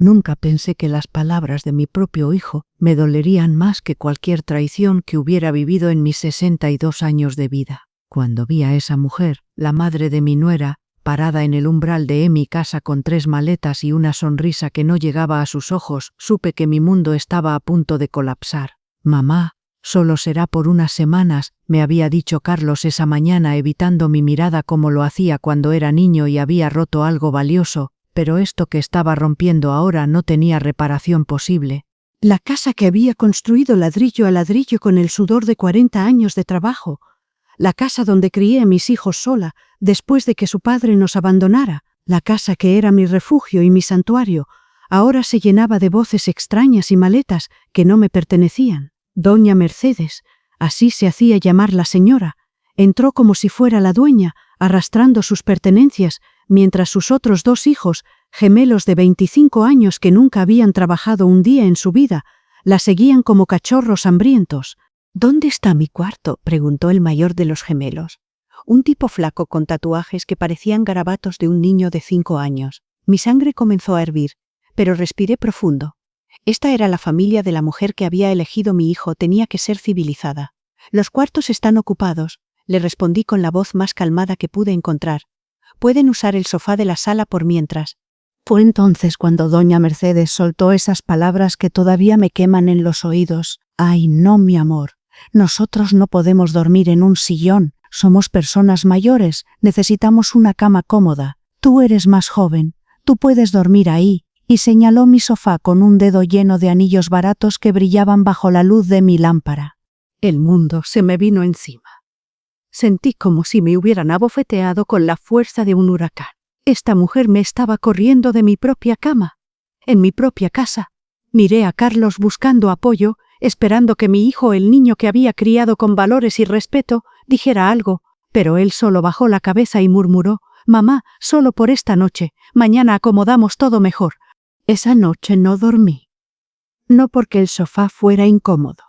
Nunca pensé que las palabras de mi propio hijo me dolerían más que cualquier traición que hubiera vivido en mis 62 años de vida. Cuando vi a esa mujer, la madre de mi nuera, parada en el umbral de mi casa con 3 maletas y una sonrisa que no llegaba a sus ojos, supe que mi mundo estaba a punto de colapsar. «Mamá, solo será por unas semanas», me había dicho Carlos esa mañana, evitando mi mirada como lo hacía cuando era niño y había roto algo valioso, pero esto que estaba rompiendo ahora no tenía reparación posible. La casa que había construido ladrillo a ladrillo con el sudor de 40 años de trabajo. La casa donde crié a mis hijos sola, después de que su padre nos abandonara. La casa que era mi refugio y mi santuario, ahora se llenaba de voces extrañas y maletas que no me pertenecían. Doña Mercedes, así se hacía llamar la señora, entró como si fuera la dueña, arrastrando sus pertenencias, mientras sus otros 2 hijos, gemelos de 25 años que nunca habían trabajado un día en su vida, la seguían como cachorros hambrientos. «¿Dónde está mi cuarto?», preguntó el mayor de los gemelos. Un tipo flaco con tatuajes que parecían garabatos de un niño de 5 años. Mi sangre comenzó a hervir, pero respiré profundo. Esta era la familia de la mujer que había elegido mi hijo, tenía que ser civilizada. «Los cuartos están ocupados», le respondí con la voz más calmada que pude encontrar. «Pueden usar el sofá de la sala por mientras». Fue entonces cuando doña Mercedes soltó esas palabras que todavía me queman en los oídos. «Ay, no, mi amor. Nosotros no podemos dormir en un sillón. Somos personas mayores. Necesitamos una cama cómoda. Tú eres más joven. Tú puedes dormir ahí». Y señaló mi sofá con un dedo lleno de anillos baratos que brillaban bajo la luz de mi lámpara. El mundo se me vino encima. Sentí como si me hubieran abofeteado con la fuerza de un huracán. Esta mujer me estaba corriendo de mi propia cama, en mi propia casa. Miré a Carlos buscando apoyo, esperando que mi hijo, el niño que había criado con valores y respeto, dijera algo, pero él solo bajó la cabeza y murmuró: «Mamá, solo por esta noche, mañana acomodamos todo mejor». Esa noche no dormí. No porque el sofá fuera incómodo,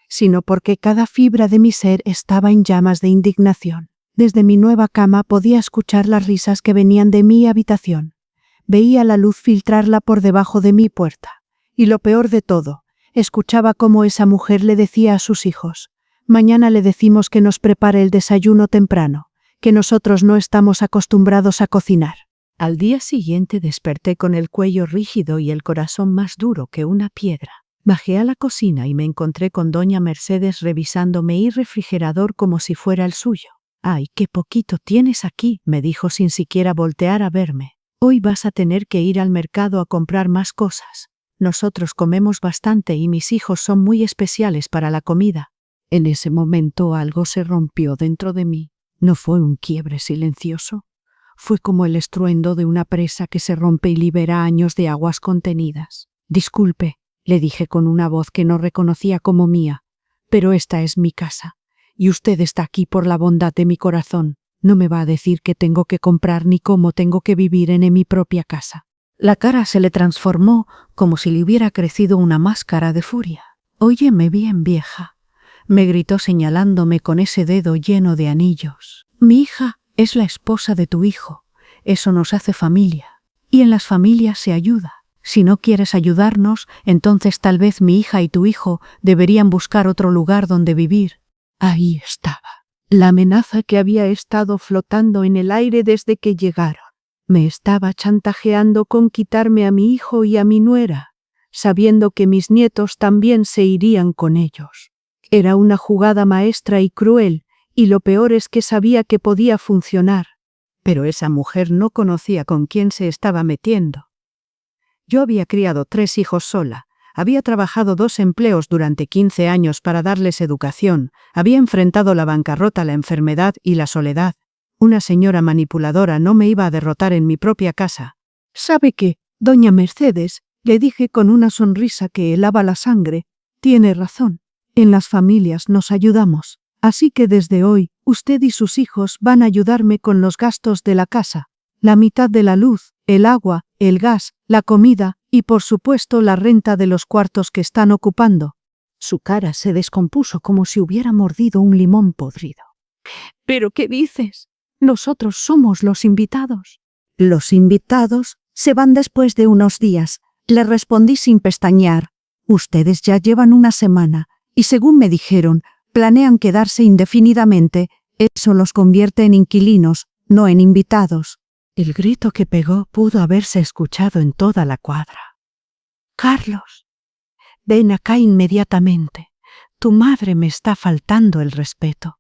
sino porque cada fibra de mi ser estaba en llamas de indignación. Desde mi nueva cama podía escuchar las risas que venían de mi habitación. Veía la luz filtrarla por debajo de mi puerta. Y lo peor de todo, escuchaba cómo esa mujer le decía a sus hijos: «Mañana le decimos que nos prepare el desayuno temprano, que nosotros no estamos acostumbrados a cocinar». Al día siguiente desperté con el cuello rígido y el corazón más duro que una piedra. Bajé a la cocina y me encontré con doña Mercedes revisando mi refrigerador como si fuera el suyo. «Ay, qué poquito tienes aquí», me dijo sin siquiera voltear a verme. «Hoy vas a tener que ir al mercado a comprar más cosas. Nosotros comemos bastante y mis hijos son muy especiales para la comida». En ese momento algo se rompió dentro de mí. No fue un quiebre silencioso. Fue como el estruendo de una presa que se rompe y libera años de aguas contenidas. «Disculpe», le dije con una voz que no reconocía como mía, «pero esta es mi casa, y usted está aquí por la bondad de mi corazón. No me va a decir qué tengo que comprar ni cómo tengo que vivir en mi propia casa». La cara se le transformó como si le hubiera crecido una máscara de furia. «Óyeme bien, vieja», me gritó señalándome con ese dedo lleno de anillos. «Mi hija es la esposa de tu hijo. Eso nos hace familia. Y en las familias se ayuda. Si no quieres ayudarnos, entonces tal vez mi hija y tu hijo deberían buscar otro lugar donde vivir». Ahí estaba, la amenaza que había estado flotando en el aire desde que llegaron. Me estaba chantajeando con quitarme a mi hijo y a mi nuera, sabiendo que mis nietos también se irían con ellos. Era una jugada maestra y cruel, y lo peor es que sabía que podía funcionar. Pero esa mujer no conocía con quién se estaba metiendo. Yo había criado 3 hijos sola, había trabajado 2 empleos durante 15 años para darles educación, había enfrentado la bancarrota, la enfermedad y la soledad. Una señora manipuladora no me iba a derrotar en mi propia casa. «¿Sabe qué, doña Mercedes?», le dije con una sonrisa que helaba la sangre. «Tiene razón. En las familias nos ayudamos. Así que desde hoy, usted y sus hijos van a ayudarme con los gastos de la casa. La mitad de la luz, el agua, el gas, la comida y por supuesto la renta de los cuartos que están ocupando». Su cara se descompuso como si hubiera mordido un limón podrido. «¿Pero qué dices? Nosotros somos los invitados». «Los invitados se van después de unos días», Le respondí sin pestañear. Ustedes ya llevan una semana y según me dijeron, planean quedarse indefinidamente. Eso los convierte en inquilinos, no en invitados. El grito que pegó pudo haberse escuchado en toda la cuadra. Carlos, ven acá inmediatamente. Tu madre me está faltando el respeto.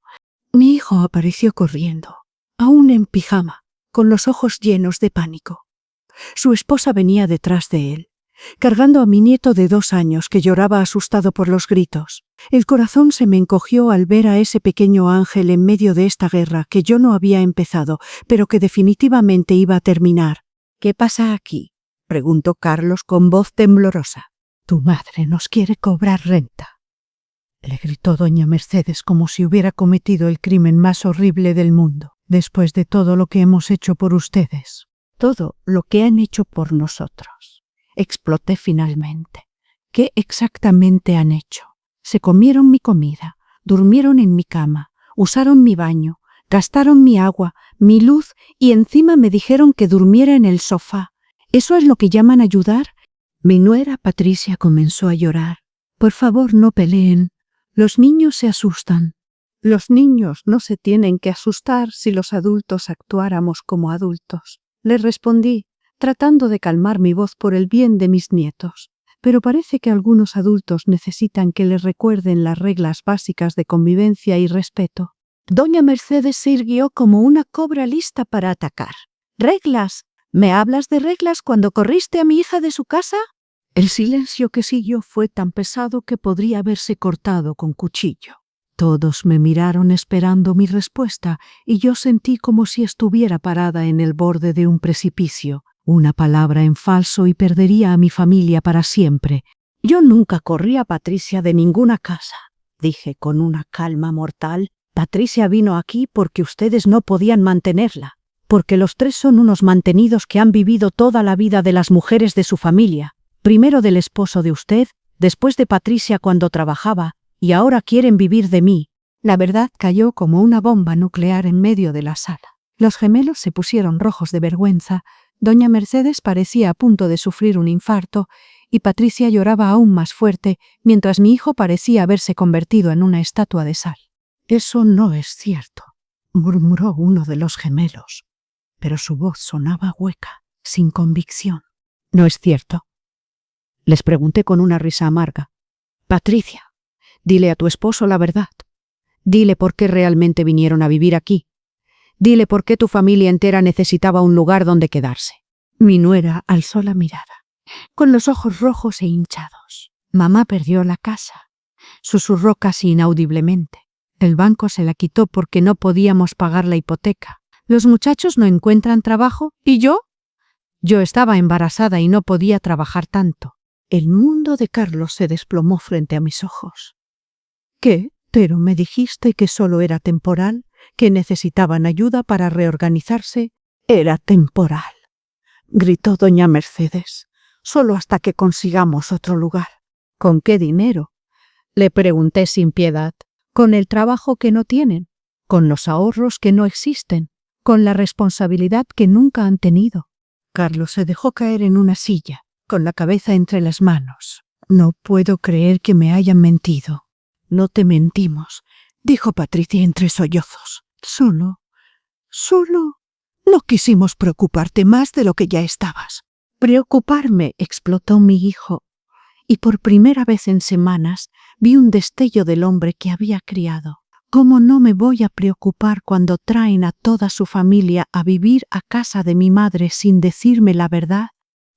Mi hijo apareció corriendo, aún en pijama, con los ojos llenos de pánico. Su esposa venía detrás de él, cargando a mi nieto de 2 años que lloraba asustado por los gritos. El corazón se me encogió al ver a ese pequeño ángel en medio de esta guerra que yo no había empezado, pero que definitivamente iba a terminar. ¿Qué pasa aquí?, preguntó Carlos con voz temblorosa. Tu madre nos quiere cobrar renta, le gritó doña Mercedes como si hubiera cometido el crimen más horrible del mundo, después de todo lo que hemos hecho por ustedes. Todo lo que han hecho por nosotros. Exploté finalmente. ¿Qué exactamente han hecho? Se comieron mi comida, durmieron en mi cama, usaron mi baño, gastaron mi agua, mi luz y encima me dijeron que durmiera en el sofá. ¿Eso es lo que llaman ayudar? Mi nuera Patricia comenzó a llorar. Por favor, no peleen. Los niños se asustan. Los niños no se tienen que asustar si los adultos actuáramos como adultos. Le respondí, tratando de calmar mi voz por el bien de mis nietos. Pero parece que algunos adultos necesitan que les recuerden las reglas básicas de convivencia y respeto. Doña Mercedes se irguió como una cobra lista para atacar. ¿Reglas? ¿Me hablas de reglas cuando corriste a mi hija de su casa? El silencio que siguió fue tan pesado que podría haberse cortado con cuchillo. Todos me miraron esperando mi respuesta y yo sentí como si estuviera parada en el borde de un precipicio. Una palabra en falso y perdería a mi familia para siempre. Yo nunca corrí a Patricia de ninguna casa, dije con una calma mortal. Patricia vino aquí porque ustedes no podían mantenerla, porque los 3 son unos mantenidos que han vivido toda la vida de las mujeres de su familia, primero del esposo de usted, después de Patricia cuando trabajaba, y ahora quieren vivir de mí. La verdad cayó como una bomba nuclear en medio de la sala. Los gemelos se pusieron rojos de vergüenza, doña Mercedes parecía a punto de sufrir un infarto y Patricia lloraba aún más fuerte, mientras mi hijo parecía haberse convertido en una estatua de sal. Eso no es cierto, murmuró uno de los gemelos, pero su voz sonaba hueca, sin convicción. ¿No es cierto?, les pregunté con una risa amarga. Patricia, dile a tu esposo la verdad. Dile por qué realmente vinieron a vivir aquí. Dile por qué tu familia entera necesitaba un lugar donde quedarse. Mi nuera alzó la mirada, con los ojos rojos e hinchados. Mamá perdió la casa, susurró casi inaudiblemente. El banco se la quitó porque no podíamos pagar la hipoteca. Los muchachos no encuentran trabajo. ¿Y yo? Yo estaba embarazada y no podía trabajar tanto. El mundo de Carlos se desplomó frente a mis ojos. ¿Qué? ¿Pero me dijiste que solo era temporal? ¿Que necesitaban ayuda para reorganizarse? Era temporal, gritó doña Mercedes. Solo hasta que consigamos otro lugar. ¿Con qué dinero?, le pregunté sin piedad. ¿Con el trabajo que no tienen? ¿Con los ahorros que no existen? ¿Con la responsabilidad que nunca han tenido? Carlos se dejó caer en una silla, con la cabeza entre las manos. No puedo creer que me hayan mentido. No te mentimos, dijo Patricia entre sollozos. Solo no quisimos preocuparte más de lo que ya estabas. Preocuparme, explotó mi hijo, y por primera vez en semanas vi un destello del hombre que había criado. ¿Cómo no me voy a preocupar cuando traen a toda su familia a vivir a casa de mi madre sin decirme la verdad?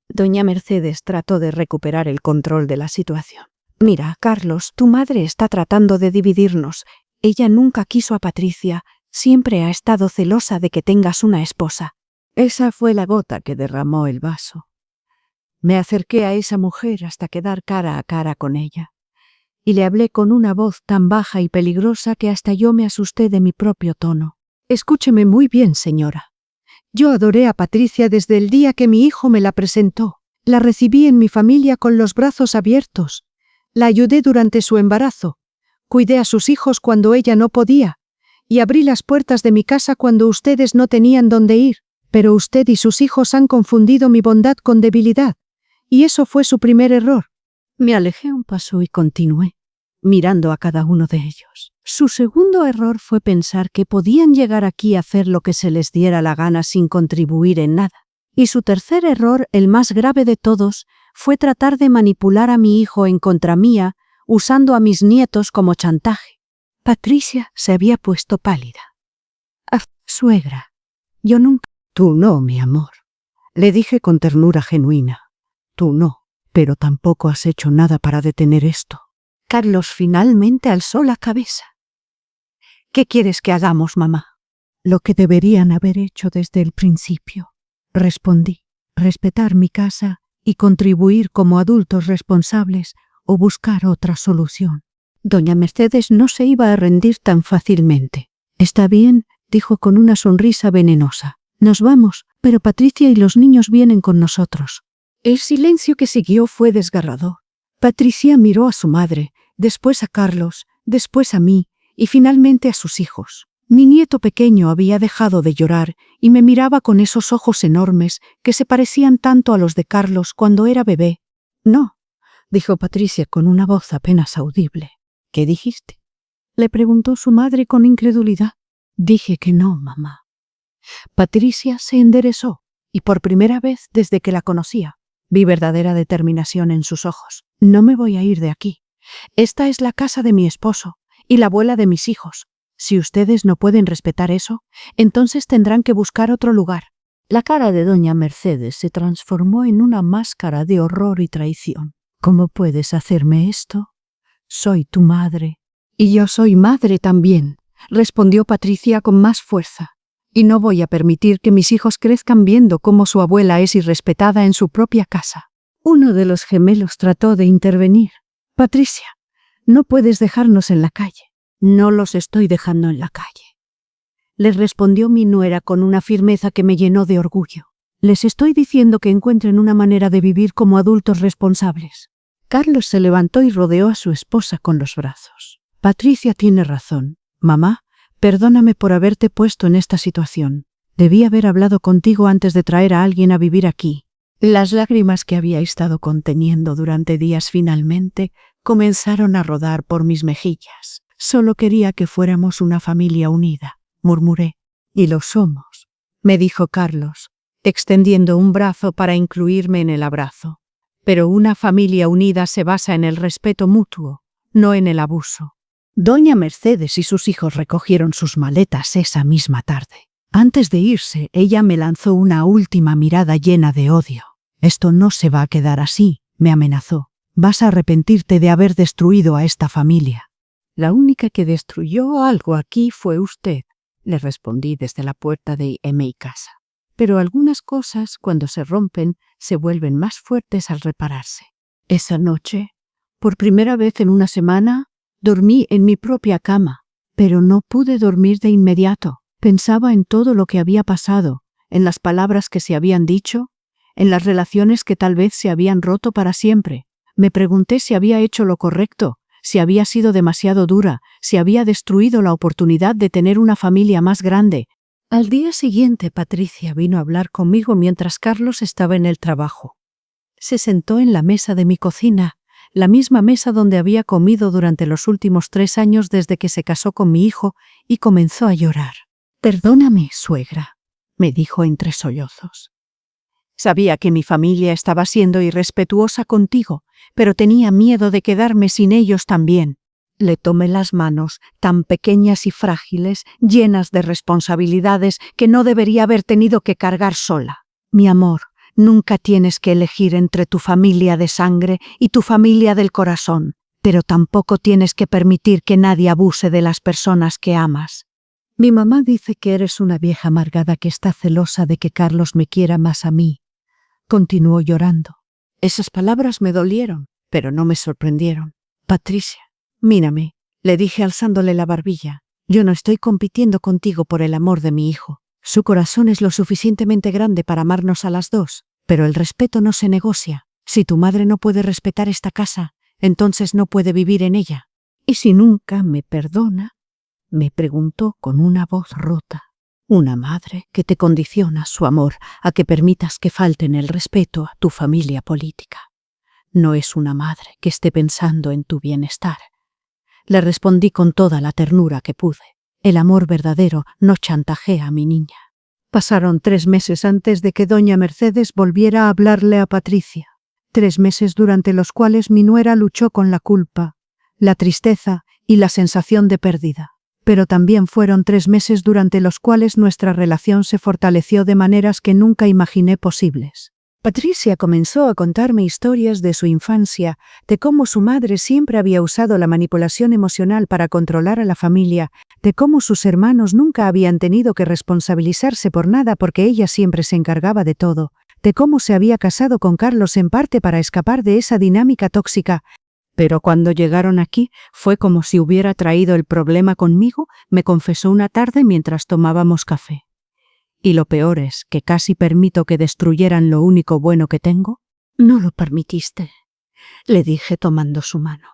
Doña Mercedes trató de recuperar el control de la situación. Mira, Carlos, tu madre está tratando de dividirnos. Ella nunca quiso a Patricia, siempre ha estado celosa de que tengas una esposa. Esa fue la gota que derramó el vaso. Me acerqué a esa mujer hasta quedar cara a cara con ella, y le hablé con una voz tan baja y peligrosa que hasta yo me asusté de mi propio tono. Escúcheme muy bien, señora. Yo adoré a Patricia desde el día que mi hijo me la presentó. La recibí en mi familia con los brazos abiertos. La ayudé durante su embarazo. Cuidé a sus hijos cuando ella no podía. Y abrí las puertas de mi casa cuando ustedes no tenían dónde ir. Pero usted y sus hijos han confundido mi bondad con debilidad. Y eso fue su primer error. Me alejé un paso y continué, mirando a cada uno de ellos. Su segundo error fue pensar que podían llegar aquí a hacer lo que se les diera la gana sin contribuir en nada. Y su tercer error, el más grave de todos, fue tratar de manipular a mi hijo en contra mía, usando a mis nietos como chantaje. Patricia se había puesto pálida. Suegra, yo nunca... Tú no, mi amor. Le dije con ternura genuina. Tú no, pero tampoco has hecho nada para detener esto. Carlos finalmente alzó la cabeza. ¿Qué quieres que hagamos, mamá? Lo que deberían haber hecho desde el principio, respondí. Respetar mi casa y contribuir como adultos responsables o buscar otra solución. Doña Mercedes no se iba a rendir tan fácilmente. Está bien, dijo con una sonrisa venenosa. Nos vamos, pero Patricia y los niños vienen con nosotros. El silencio que siguió fue desgarrador. Patricia miró a su madre, después a Carlos, después a mí y finalmente a sus hijos. Mi nieto pequeño había dejado de llorar y me miraba con esos ojos enormes que se parecían tanto a los de Carlos cuando era bebé. No, dijo Patricia con una voz apenas audible. ¿Qué dijiste? Le preguntó su madre con incredulidad. Dije que no, mamá. Patricia se enderezó y por primera vez desde que la conocía, vi verdadera determinación en sus ojos. No me voy a ir de aquí. Esta es la casa de mi esposo y la abuela de mis hijos. Si ustedes no pueden respetar eso, entonces tendrán que buscar otro lugar. La cara de doña Mercedes se transformó en una máscara de horror y traición. ¿Cómo puedes hacerme esto? Soy tu madre. Y yo soy madre también, respondió Patricia con más fuerza. Y no voy a permitir que mis hijos crezcan viendo cómo su abuela es irrespetada en su propia casa. Uno de los gemelos trató de intervenir. Patricia, no puedes dejarnos en la calle. No los estoy dejando en la calle. Les respondió mi nuera con una firmeza que me llenó de orgullo. Les estoy diciendo que encuentren una manera de vivir como adultos responsables. Carlos se levantó y rodeó a su esposa con los brazos. Patricia tiene razón. Mamá, perdóname por haberte puesto en esta situación. Debí haber hablado contigo antes de traer a alguien a vivir aquí. Las lágrimas que había estado conteniendo durante días finalmente comenzaron a rodar por mis mejillas. Solo quería que fuéramos una familia unida, murmuré. Y lo somos, me dijo Carlos, extendiendo un brazo para incluirme en el abrazo. Pero una familia unida se basa en el respeto mutuo, no en el abuso. Doña Mercedes y sus hijos recogieron sus maletas esa misma tarde. Antes de irse, ella me lanzó una última mirada llena de odio. Esto no se va a quedar así, me amenazó. Vas a arrepentirte de haber destruido a esta familia. La única que destruyó algo aquí fue usted, le respondí desde la puerta de mi casa. Pero algunas cosas, cuando se rompen, se vuelven más fuertes al repararse. Esa noche, por primera vez en una semana, dormí en mi propia cama, pero no pude dormir de inmediato. Pensaba en todo lo que había pasado, en las palabras que se habían dicho, en las relaciones que tal vez se habían roto para siempre. Me pregunté si había hecho lo correcto, si había sido demasiado dura, si había destruido la oportunidad de tener una familia más grande. Al día siguiente, Patricia vino a hablar conmigo mientras Carlos estaba en el trabajo. Se sentó en la mesa de mi cocina, la misma mesa donde había comido durante los últimos 3 años desde que se casó con mi hijo, y comenzó a llorar. «Perdóname, suegra», me dijo entre sollozos. «Sabía que mi familia estaba siendo irrespetuosa contigo, pero tenía miedo de quedarme sin ellos también». Le tomé las manos, tan pequeñas y frágiles, llenas de responsabilidades que no debería haber tenido que cargar sola. «Mi amor, nunca tienes que elegir entre tu familia de sangre y tu familia del corazón, pero tampoco tienes que permitir que nadie abuse de las personas que amas. Mi mamá dice que eres una vieja amargada que está celosa de que Carlos me quiera más a mí». Continuó llorando. Esas palabras me dolieron, pero no me sorprendieron. «Patricia, mírame», le dije alzándole la barbilla. «Yo no estoy compitiendo contigo por el amor de mi hijo. Su corazón es lo suficientemente grande para amarnos a las dos, pero el respeto no se negocia. Si tu madre no puede respetar esta casa, entonces no puede vivir en ella». «¿Y si nunca me perdona?», me preguntó con una voz rota. Una madre que te condiciona su amor a que permitas que falten el respeto a tu familia política. No es una madre que esté pensando en tu bienestar. Le respondí con toda la ternura que pude. El amor verdadero no chantajea a mi niña. Pasaron 3 meses antes de que doña Mercedes volviera a hablarle a Patricia. 3 meses durante los cuales mi nuera luchó con la culpa, la tristeza y la sensación de pérdida. Pero también fueron 3 meses durante los cuales nuestra relación se fortaleció de maneras que nunca imaginé posibles. Patricia comenzó a contarme historias de su infancia, de cómo su madre siempre había usado la manipulación emocional para controlar a la familia, de cómo sus hermanos nunca habían tenido que responsabilizarse por nada porque ella siempre se encargaba de todo, de cómo se había casado con Carlos en parte para escapar de esa dinámica tóxica. Pero cuando llegaron aquí, fue como si hubiera traído el problema conmigo, me confesó una tarde mientras tomábamos café. Y lo peor es que casi permito que destruyeran lo único bueno que tengo. No lo permitiste, le dije tomando su mano.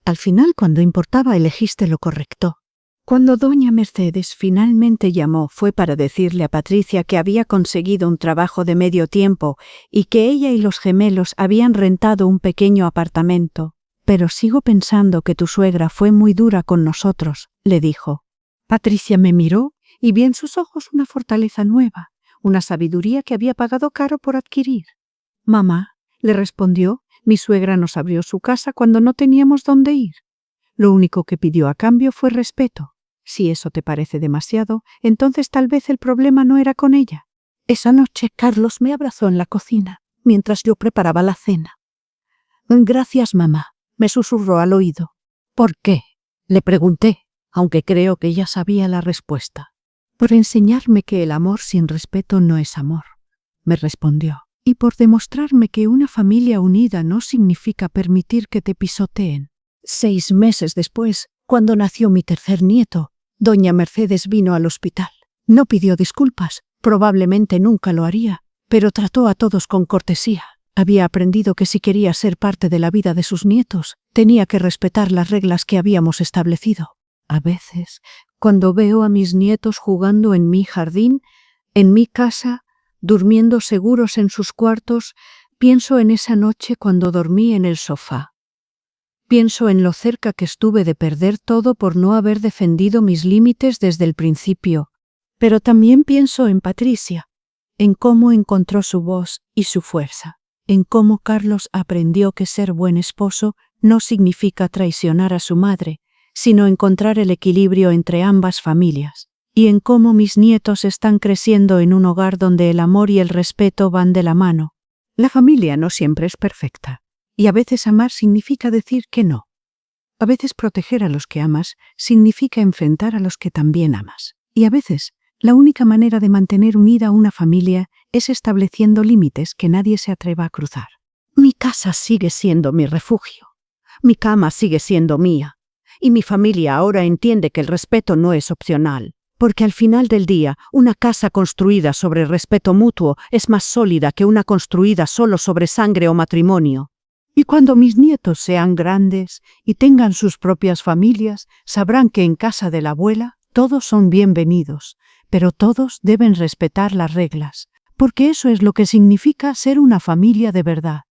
Al final, cuando importaba, elegiste lo correcto. Cuando doña Mercedes finalmente llamó, fue para decirle a Patricia que había conseguido un trabajo de medio tiempo y que ella y los gemelos habían rentado un pequeño apartamento. Pero sigo pensando que tu suegra fue muy dura con nosotros, le dijo. Patricia me miró y vi en sus ojos una fortaleza nueva, una sabiduría que había pagado caro por adquirir. Mamá, le respondió, mi suegra nos abrió su casa cuando no teníamos dónde ir. Lo único que pidió a cambio fue respeto. Si eso te parece demasiado, entonces tal vez el problema no era con ella. Esa noche Carlos me abrazó en la cocina, mientras yo preparaba la cena. Gracias, mamá, me susurró al oído. ¿Por qué?, le pregunté, aunque creo que ya sabía la respuesta. Por enseñarme que el amor sin respeto no es amor, me respondió, y por demostrarme que una familia unida no significa permitir que te pisoteen. 6 meses después, cuando nació mi tercer nieto, doña Mercedes vino al hospital. No pidió disculpas, probablemente nunca lo haría, pero trató a todos con cortesía. Había aprendido que si quería ser parte de la vida de sus nietos, tenía que respetar las reglas que habíamos establecido. A veces, cuando veo a mis nietos jugando en mi jardín, en mi casa, durmiendo seguros en sus cuartos, pienso en esa noche cuando dormí en el sofá. Pienso en lo cerca que estuve de perder todo por no haber defendido mis límites desde el principio. Pero también pienso en Patricia, en cómo encontró su voz y su fuerza, en cómo Carlos aprendió que ser buen esposo no significa traicionar a su madre, sino encontrar el equilibrio entre ambas familias, y en cómo mis nietos están creciendo en un hogar donde el amor y el respeto van de la mano. La familia no siempre es perfecta. Y a veces amar significa decir que no. A veces proteger a los que amas significa enfrentar a los que también amas. Y a veces la única manera de mantener unida una familia es estableciendo límites que nadie se atreva a cruzar. Mi casa sigue siendo mi refugio. Mi cama sigue siendo mía. Y mi familia ahora entiende que el respeto no es opcional. Porque al final del día, una casa construida sobre respeto mutuo es más sólida que una construida solo sobre sangre o matrimonio. Y cuando mis nietos sean grandes y tengan sus propias familias, sabrán que en casa de la abuela todos son bienvenidos, pero todos deben respetar las reglas, porque eso es lo que significa ser una familia de verdad.